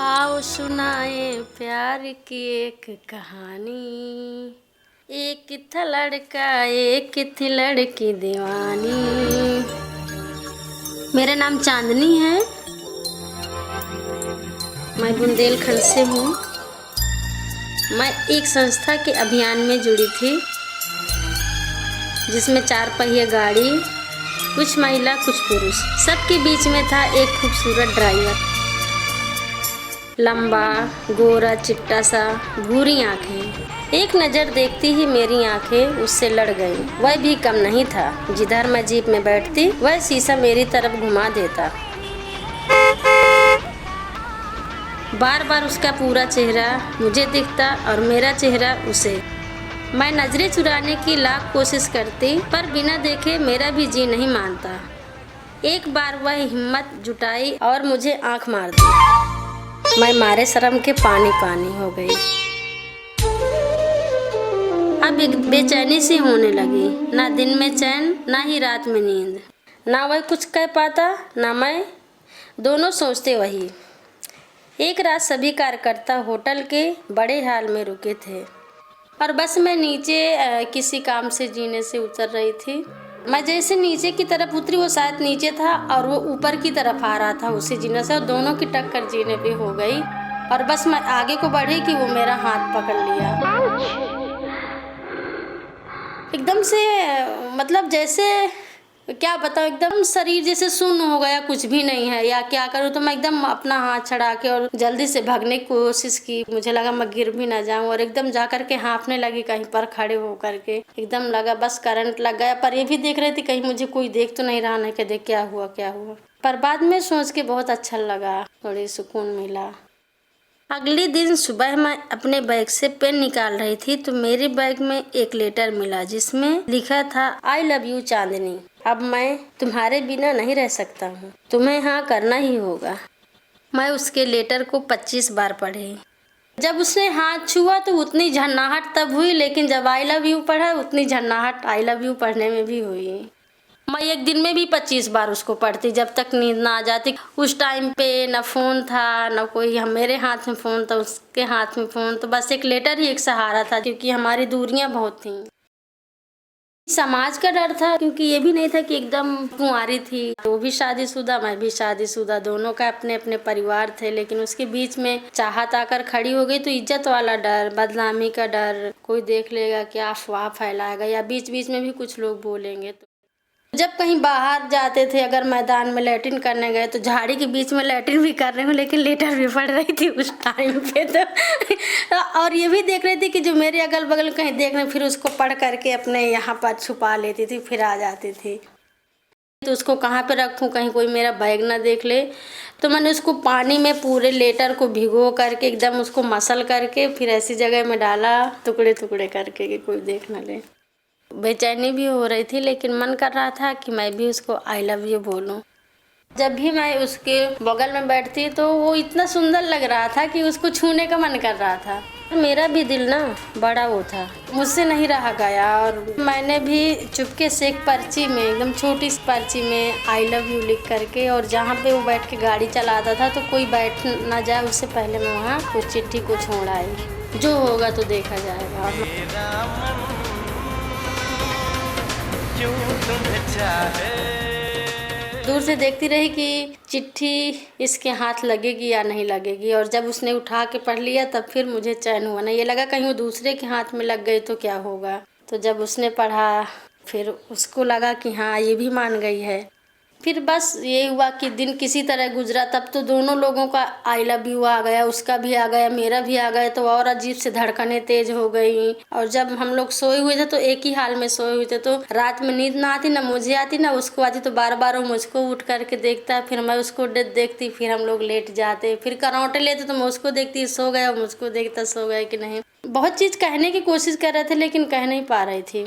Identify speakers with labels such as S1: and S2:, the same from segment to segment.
S1: आओ सुनाए प्यार की एक कहानी। एक था लड़का एक थी लड़की दीवानी। मेरा नाम चांदनी है। मैं बुंदेलखंड से हूँ। मैं एक संस्था के अभियान में जुड़ी थी जिसमें 4 पहिया गाड़ी, कुछ महिला कुछ पुरुष, सबके बीच में था एक खूबसूरत ड्राइवर। लंबा, गोरा, चिट्टा सा, भूरी आंखें। एक नज़र देखती ही मेरी आंखें उससे लड़ गईं। वह भी कम नहीं था। जिधर मैं जीप में बैठती वह शीशा मेरी तरफ घुमा देता। बार बार उसका पूरा चेहरा मुझे दिखता और मेरा चेहरा उसे। मैं नजरें चुराने की लाख कोशिश करती पर बिना देखे मेरा भी जी नहीं मानता। एक बार वह हिम्मत जुटाई और मुझे आंख मार दी। मैं मारे शर्म के पानी पानी हो गई। अब एक बेचैनी सी होने लगी। ना दिन में चैन, ना ही रात में नींद। ना वह कुछ कह पाता, ना मैं। दोनों सोचते वही। एक रात सभी कार्यकर्ता होटल के बड़े हॉल में रुके थे और बस मैं नीचे किसी काम से जीने से उतर रही थी। मैं जैसे नीचे की तरफ उतरी, वो शायद नीचे था और वो ऊपर की तरफ आ रहा था उसी जीने से, और दोनों की टक्कर जीने पे हो गई। और बस मैं आगे को बढ़ी कि वो मेरा हाथ पकड़ लिया। एकदम से मतलब जैसे क्या बताऊँ, एकदम शरीर जैसे शून्य हो गया, कुछ भी नहीं है या क्या करूँ। तो मैं एकदम अपना हाथ छड़ा के और जल्दी से भागने की कोशिश की। मुझे लगा मैं गिर भी ना जाऊँ और एकदम जा करके हाँफने लगी कहीं पर खड़े हो करके। एकदम लगा बस करंट लग गया। पर ये भी देख रही थी कहीं मुझे कोई देख तो नहीं रहा, नहीं कि देख क्या हुआ क्या हुआ। पर बाद में सोच के बहुत अच्छा लगा, थोड़ी सुकून मिला। अगले दिन सुबह मैं अपने बैग से पेन निकाल रही थी तो मेरे बैग में एक लेटर मिला जिसमें लिखा था, आई लव यू चांदनी। अब मैं तुम्हारे बिना नहीं रह सकता हूँ, तुम्हें हाँ करना ही होगा। मैं उसके लेटर को 25 बार पढ़ी। जब उसने हाथ छुआ तो उतनी झन्नाहट तब हुई, लेकिन जब आई लव यू पढ़ा उतनी झन्नाहट आई लव यू पढ़ने में भी हुई। मैं एक दिन में भी 25 बार उसको पढ़ती जब तक नींद ना आ जाती। उस टाइम पे न फोन था, न कोई, हम मेरे हाथ में फोन था, उसके हाथ में फोन, तो बस एक लेटर ही एक सहारा था क्योंकि हमारी दूरियां बहुत थीं। समाज का डर था क्योंकि ये भी नहीं था कि एकदम कुंवारी थी, वो भी शादीशुदा, मैं भी शादीशुदा, दोनों का अपने अपने परिवार थे। लेकिन उसके बीच में चाहत आकर खड़ी हो गई तो इज्जत वाला डर, बदनामी का डर, कोई देख लेगा, क्या अफवाह फैलाएगा या बीच बीच में भी कुछ लोग बोलेंगे। तो जब कहीं बाहर जाते थे, अगर मैदान में लैट्रिन करने गए तो झाड़ी के बीच में लैट्रिन भी कर रही हूँ लेकिन लेटर भी पढ़ रही थी उस टाइम पे। तो और ये भी देख रही थी कि जो मेरे अगल बगल कहीं देख रहे, फिर उसको पढ़ करके अपने यहाँ पर छुपा लेती थी, फिर आ जाती थी। तो उसको कहाँ पे रखूँ कहीं कोई मेरा बैग ना देख ले। तो मैंने उसको पानी में पूरे लेटर को भिगो करके एकदम उसको मसल करके फिर ऐसी जगह में डाला, टुकड़े टुकड़े करके कि कोई देख ना ले। बेचैनी भी हो रही थी लेकिन मन कर रहा था कि मैं भी उसको आई लव यू बोलूं। जब भी मैं उसके बगल में बैठती तो वो इतना सुंदर लग रहा था कि उसको छूने का मन कर रहा था। मेरा भी दिल ना बड़ा वो था, मुझसे नहीं रहा गया और मैंने भी चुपके से एक पर्ची में, एकदम छोटी सी पर्ची में आई लव यू लिख करके, और जहाँ पे वो बैठ के गाड़ी चलाता था तो कोई बैठ ना जाए उससे पहले मैं वहाँ उस चिट्ठी को छोड़ आई। जो होगा तो देखा जाएगा। दूर से देखती रही कि चिट्ठी इसके हाथ लगेगी या नहीं लगेगी, और जब उसने उठा के पढ़ लिया तब फिर मुझे चैन हुआ ना। ये लगा कहीं वो दूसरे के हाथ में लग गई तो क्या होगा। तो जब उसने पढ़ा फिर उसको लगा कि हाँ ये भी मान गई है। फिर बस ये हुआ कि दिन किसी तरह गुजरा। तब तो दोनों लोगों का आई लव यू आ गया, उसका भी आ गया, मेरा भी आ गया। तो और अजीब से धड़कनें तेज हो गई। और जब हम लोग सोए हुए थे तो एक ही हाल में सोए हुए थे, तो रात में नींद ना आती, ना मुझे आती ना उसको आती। तो बार बार वो मुझको उठ करके देखता, फिर मैं उसको देखती, फिर हम लोग लेट जाते, फिर करौटे लेते तो मैं उसको देखती सो गया, मुझको देखता सो गया कि नहीं। बहुत चीज़ कहने की कोशिश कर रहे थे लेकिन कह नहीं पा रही थी।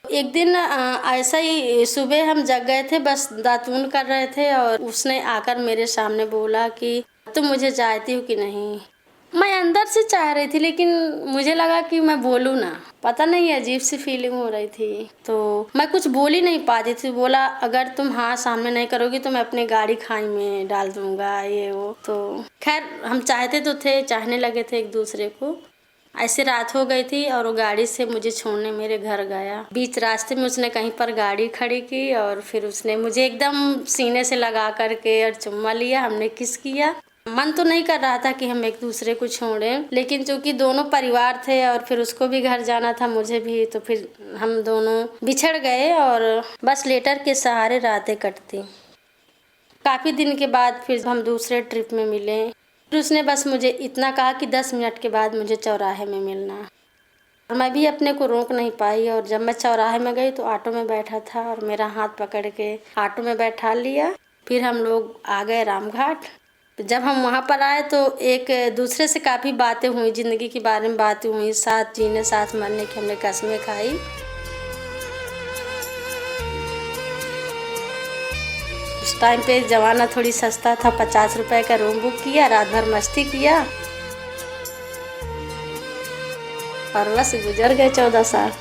S1: एक दिन ऐसा ही सुबह हम जग गए थे, बस दातून कर रहे थे और उसने आकर मेरे सामने बोला कि तुम मुझे चाहती हो कि नहीं। मैं अंदर से चाह रही थी, लेकिन मुझे लगा कि मैं बोलूँ ना, पता नहीं अजीब सी फीलिंग हो रही थी, तो मैं कुछ बोल ही नहीं पाती थी। बोला अगर तुम हाँ सामने नहीं करोगी तो मैं अपनी गाड़ी खाई में डाल दूंगा, ये वो। तो खैर हम चाहते तो थे, चाहने लगे थे एक दूसरे को। ऐसे रात हो गई थी और वो गाड़ी से मुझे छोड़ने मेरे घर गया। बीच रास्ते में उसने कहीं पर गाड़ी खड़ी की और फिर उसने मुझे एकदम सीने से लगा करके और चुम्मा लिया, हमने किस किया। मन तो नहीं कर रहा था कि हम एक दूसरे को छोड़ें, लेकिन चूंकि दोनों परिवार थे और फिर उसको भी घर जाना था, मुझे भी, तो फिर हम दोनों बिछड़ गए और बस लेटर के सहारे रातें कटती। काफ़ी दिन के बाद फिर हम दूसरे ट्रिप में मिले। फिर उसने बस मुझे इतना कहा कि 10 मिनट के बाद मुझे चौराहे में मिलना। और मैं भी अपने को रोक नहीं पाई और जब मैं चौराहे में गई तो ऑटो में बैठा था और मेरा हाथ पकड़ के ऑटो में बैठा लिया। फिर हम लोग आ गए रामघाट। तो जब हम वहाँ पर आए तो एक दूसरे से काफ़ी बातें हुई, ज़िंदगी के बारे में बातें हुई, साथ जीने साथ मरने की हमने कस्में खाई। उस टाइम पे ज़माना थोड़ी सस्ता था, 50 रुपए का रूम बुक किया, रात भर मस्ती किया और बस गुजर गए 14 साल।